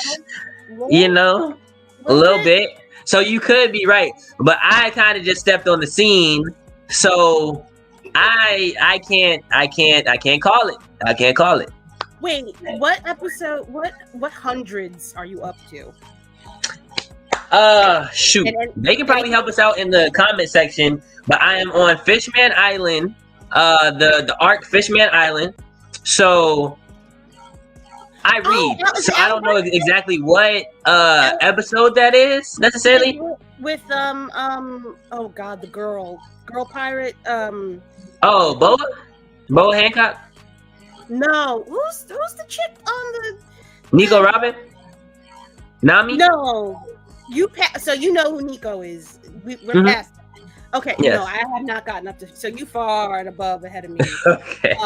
you know, a little bit. So you could be right. But I kind of just stepped on the scene. So I can't call it. I can't call it. Wait, what episode, what hundreds are you up to? Shoot. They can probably help us out in the comment section. But I am on Fishman Island. The arc Fishman Island. So I read. So I don't know exactly what episode that is necessarily. With oh god, the girl pirate. Oh, Boa Hancock. No, who's the chick on the Nico Robin? Nami? No, so you know who Nico is. We're past. Okay, yes. No, I have not gotten up to. So you far and above ahead of me. Okay.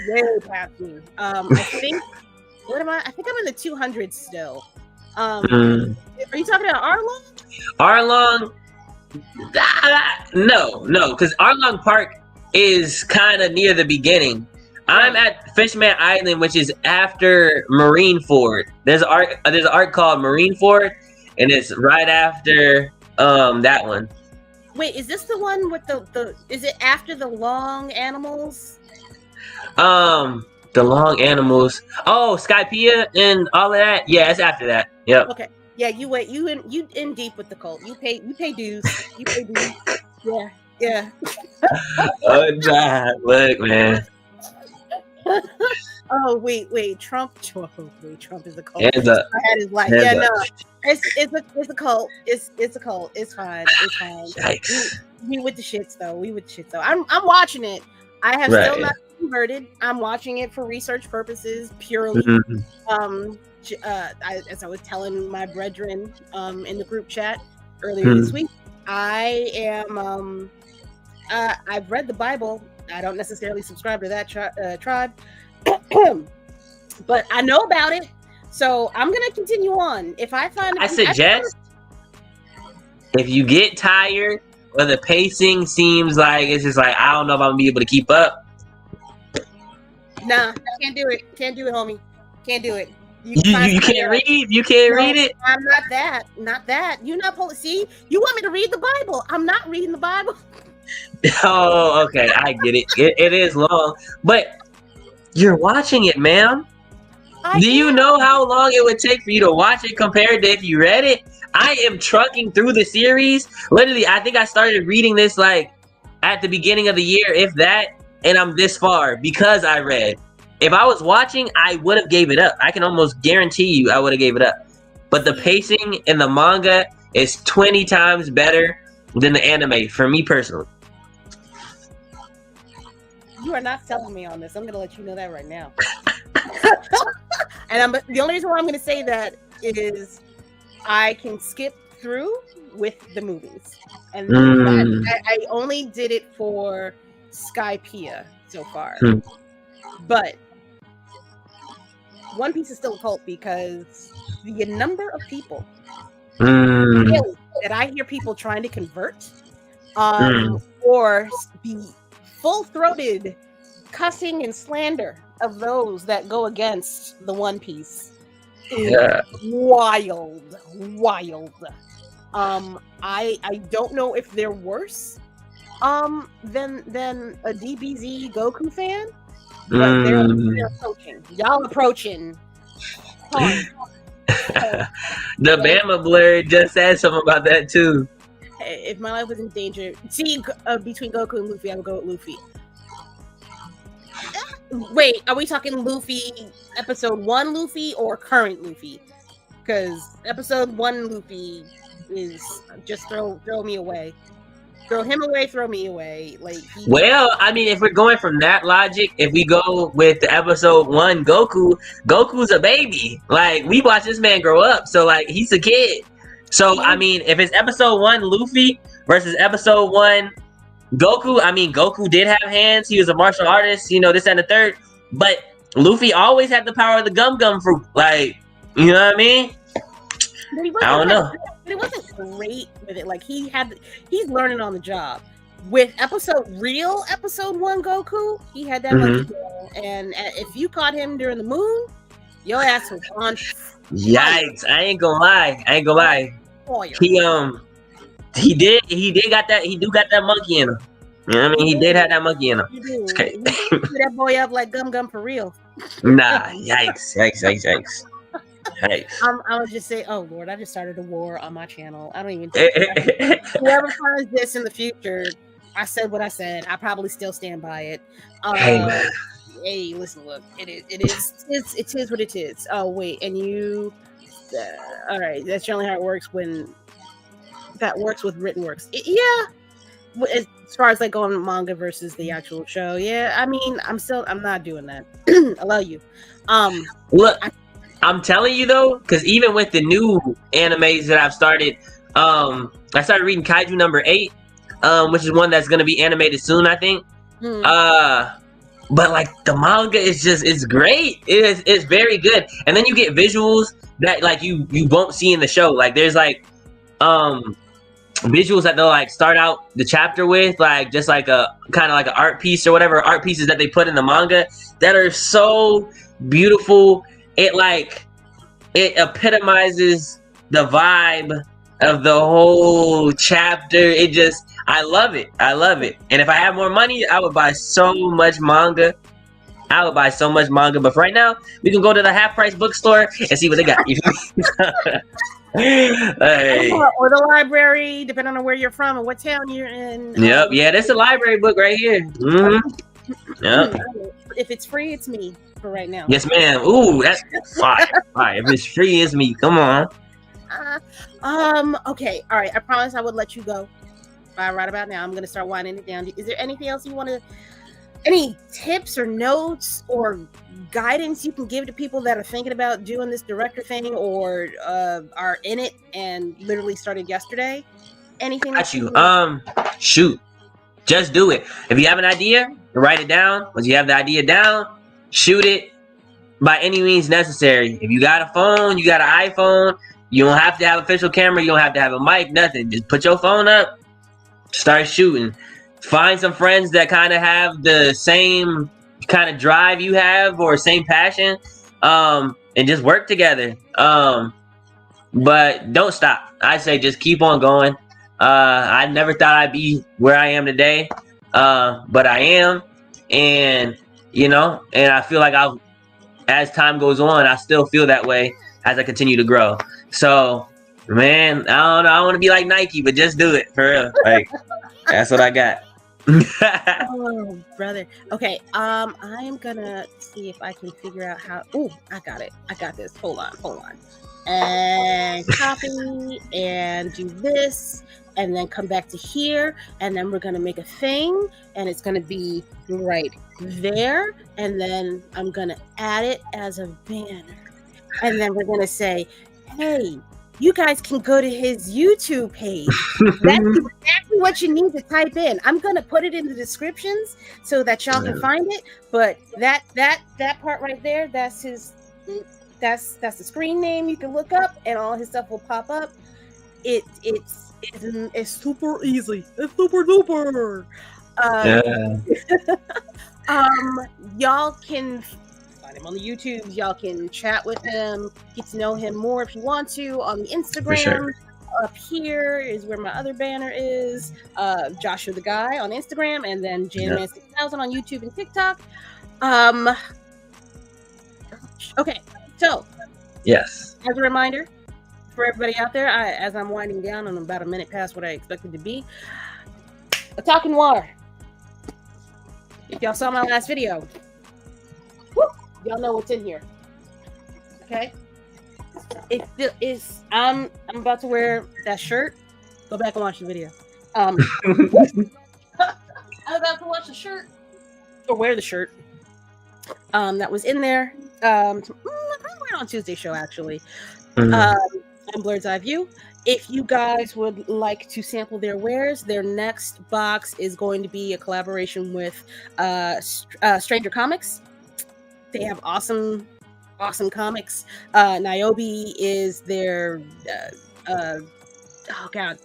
Way past me. I think. What am I? I think I'm in the 200s still. Are you talking about Arlong? Arlong? No, because Arlong Park is kind of near the beginning. Right. I'm at Fishman Island, which is after Marineford. There's an arc called Marineford, and it's right after that one. Wait, is this the one with the? Is it after the long animals? The long animals. Oh, Skypiea and all of that. Yeah, it's after that. Yep. Okay. Yeah, you wait. You in deep with the cult. You pay dues. You pay dues. Yeah. Oh nah, look, man. Oh wait, Trump is a cult. Hands up. My head is like, yeah, no, it's a cult. It's a cult. It's fine. Yikes. We with the shits though. I'm watching it. I have still not converted. I'm watching it for research purposes purely. As I was telling my brethren in the group chat earlier this week, I am I've read the Bible. I don't necessarily subscribe to that tribe, but I know about it, so I'm gonna continue on. If I find, I suggest if you get tired or the pacing seems like it's just like I don't know if I'm gonna be able to keep up. Nah, can't do it, homie. Can't do it. You can't read. You can't read it. I'm not that. You not see. You want me to read the Bible? I'm not reading the Bible. Oh, okay. I get it. It is long, but you're watching it, ma'am. Do you know how long it would take for you to watch it compared to if you read it? I am trucking through the series. Literally, I think I started reading this like at the beginning of the year, if that, and I'm this far because I read. If I was watching, I would have gave it up. I can almost guarantee you I would have gave it up. But the pacing in the manga is 20 times better than the anime for me personally. You are not selling me on this. I'm going to let you know that right now. And the only reason why I'm going to say that is I can skip through with the movies. And I only did it for Skypiea so far. But One Piece is still a cult because the number of people that I hear people trying to convert or be full-throated cussing and slander of those that go against the One Piece is wild. I don't know if they're worse than a DBZ Goku fan. But they're approaching. Y'all approaching hard. The Bama Blerd just said something about that too. If my life was in danger, between Goku and Luffy, I would go with Luffy. Wait, are we talking Luffy episode 1 Luffy or current Luffy? Because episode 1 Luffy is just throw me away. Throw him away, throw me away. Well, I mean, if we're going from that logic, if we go with the episode 1 Goku's a baby. Like, we watch this man grow up, so like he's a kid. So I mean, if it's episode 1 Luffy versus episode 1 Goku, I mean, Goku did have hands. He was a martial artist, this and the third. But Luffy always had the power of the gum fruit. Like, you know what I mean? I don't know. But it wasn't great with it. Like, he's learning on the job. With episode 1 Goku, he had that monkey tail. And if you caught him during the moon, your ass was on. Yikes! I ain't gonna lie. He did got that. He do got that monkey in him. You know what I mean? He did have that monkey in him. You do. That boy up like gum for real. Nah, yikes. I would just say, oh Lord, I just started a war on my channel. I don't even think whoever finds this in the future, I said what I said. I probably still stand by it. Hey, listen, look, it is what it is. Oh wait, and you all right, that's generally how it works when that works with written works. As far as like going manga versus the actual show, yeah. I mean, I'm not doing that. Allow you. Look, I'm telling you though, because even with the new animes that I've started, I started reading Kaiju number 8, which is one that's gonna be animated soon, I think. But like the manga is it's great. It's very good, and then you get visuals that like you won't see in the show. Like there's like visuals that they'll like start out the chapter with, like just like a kind of like an art piece or whatever, art pieces that they put in the manga that are so beautiful. It epitomizes the vibe of the whole chapter. I love it. And if I had more money, I would buy so much manga. But for right now, we can go to the half price bookstore and see what they got. Hey. Or the library, depending on where you're from and what town you're in. Yep. Yeah, that's a library book right here. Mm-hmm. Yep. If it's free, it's me for right now. Yes, ma'am. Ooh, that's fire. If it's free, it's me. Come on. Okay. All right. I promise I would let you go. Right about now, I'm going to start winding it down. Is there anything else you want to, any tips or notes or guidance you can give to people that are thinking about doing this director thing or are in it and literally started yesterday? Anything? Got you. Shoot. Just do it. If you have an idea, write it down. Once you have the idea down, shoot it by any means necessary. If you got a phone, you got an iPhone, you don't have to have an official camera, you don't have to have a mic, nothing. Just put your phone up. Start shooting. Find some friends that kind of have the same kind of drive you have or same passion, and just work together. But don't stop. I say just keep on going. I never thought I'd be where I am today, but I am, and I feel like as time goes on, I still feel that way as I continue to grow. So. Man, I don't know. I want to be like Nike, but just do it for real. Like, that's what I got. Oh, brother. Okay. I'm gonna see if I can figure out how. Oh, I got it. I got this. Hold on. And copy and do this, and then come back to here, and then we're gonna make a thing, and it's gonna be right there, and then I'm gonna add it as a banner, and then we're gonna say, hey. You guys can go to his YouTube page. That's exactly what you need to type in. I'm gonna put it in the descriptions so that y'all can find it. But that part right there, that's the screen name you can look up, and all his stuff will pop up. It's super easy. It's super duper. Y'all can find him on the YouTube. Y'all can chat with him, get to know him more if you want to on the Instagram. Up here is where my other banner is. Joshua the Guy on Instagram, and then JamMan6000 on YouTube and TikTok. Okay, so Yes. as a reminder for everybody out there, as I'm winding down, and I'm about a minute past what I expected to be, a talking water. If y'all saw my last video, y'all know what's in here. Okay, I'm about to wear that shirt. Go back and watch the video. I'm about to watch the shirt or wear the shirt that was in there. I'm wearing on Tuesday's show actually. On Blerd's Eye View. If you guys would like to sample their wares, their next box is going to be a collaboration with Stranger Comics. They have awesome comics. Niobe is their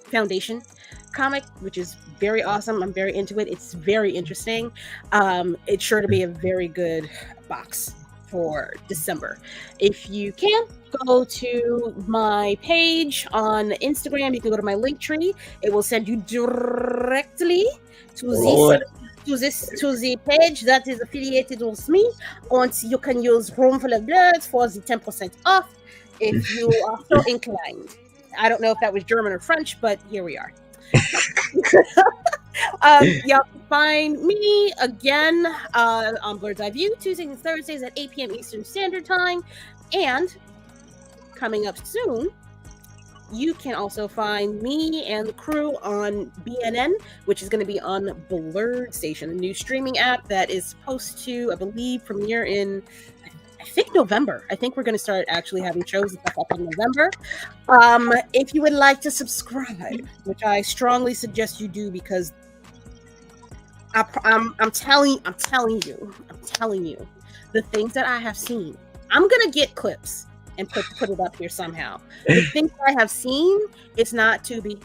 Foundation comic, which is very awesome. I'm very into it. It's very interesting. It's sure to be a very good box for December. If you can, go to my page on Instagram. You can go to my link tree. It will send you directly to the page that is affiliated with me, and you can use Roomful of Blerds for the 10% off if you are so inclined. I don't know if that was German or French, but here we are. Y'all can find me again on Blerd's Eye View Tuesdays and Thursdays at 8 p.m. Eastern Standard Time, and coming up soon, you can also find me and the crew on BNN, which is going to be on Blerd Station, a new streaming app that is supposed to, I believe, premiere in, I think, November. I think we're going to start actually having shows and stuff up in November. If you would like to subscribe, which I strongly suggest you do, because I'm telling you, the things that I have seen, I'm going to get clips and put it up here somehow. The things I have seen, it's not Tubi.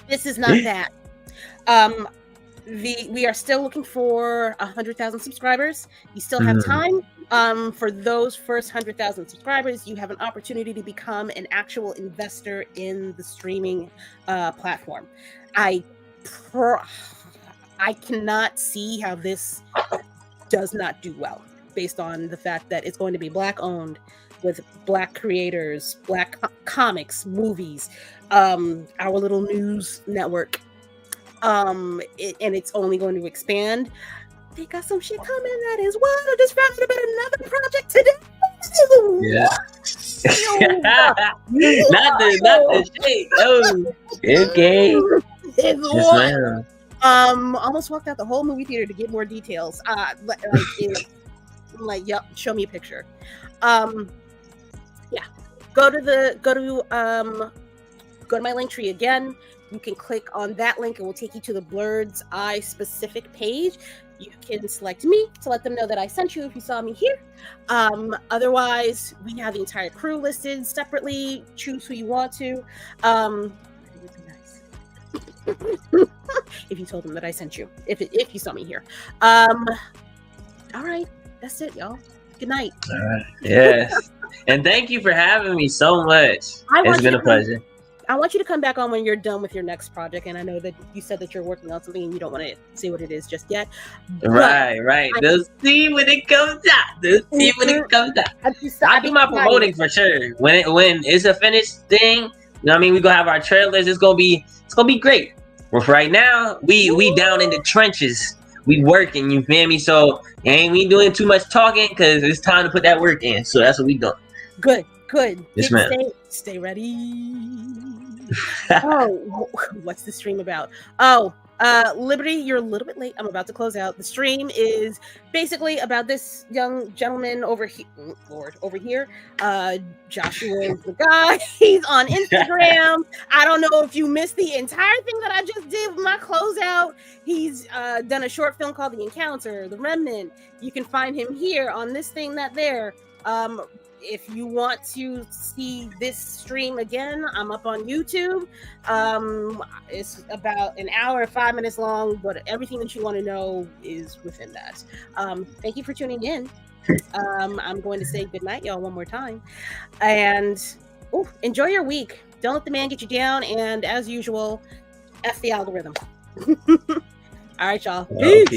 This is not that. We are still looking for 100,000 subscribers. You still have time. For those first 100,000 subscribers, you have an opportunity to become an actual investor in the streaming platform. I cannot see how this does not do well, based on the fact that it's going to be Black owned, with Black creators, Black comics, movies, our little news network, and it's only going to expand. They got some shit coming that is wild. I just found out about another project today. Yeah. Not the shit. Oh, okay. Yes, ma'am. Almost walked out the whole movie theater to get more details. Yep, show me a picture. Yeah, go to my link tree again. You can click on that link. It will take you to the Blerd's Eye specific page. You can select me to let them know that I sent you if you saw me here. Otherwise, we have the entire crew listed separately. Choose who you want to. It would be nice if you told them that I sent you. If you saw me here. All right, that's it, y'all. Good night. All right. Yes. And thank you for having me so much. It's been a pleasure. I want you to come back on when you're done with your next project. And I know that you said that you're working on something and you don't want to say what it is just yet. Right. They'll see when it comes out. I'll do my promoting for sure. When it's a finished thing, you know what I mean? We're gonna have our trailers. It's gonna be great. But for right now, we down in the trenches. We working, you feel me? So we doing too much talking because it's time to put that work in. So that's what we doing. Good. Yes, ma'am. Stay ready. Oh, what's the stream about? Oh, Liberty, you're a little bit late. I'm about to close out. The stream is basically about this young gentleman over here. Joshua is the guy. He's on Instagram. I don't know if you missed the entire thing that I just did with my closeout. He's done a short film called The Encounter, The Remnant. You can find him here on this thing, that there. If you want to see this stream again, I'm up on YouTube. It's about an hour, 5 minutes long, but everything that you want to know is within that. Thank you for tuning in. I'm going to say good night, y'all, one more time. And enjoy your week. Don't let the man get you down. And as usual, F the algorithm. All right, y'all. Peace.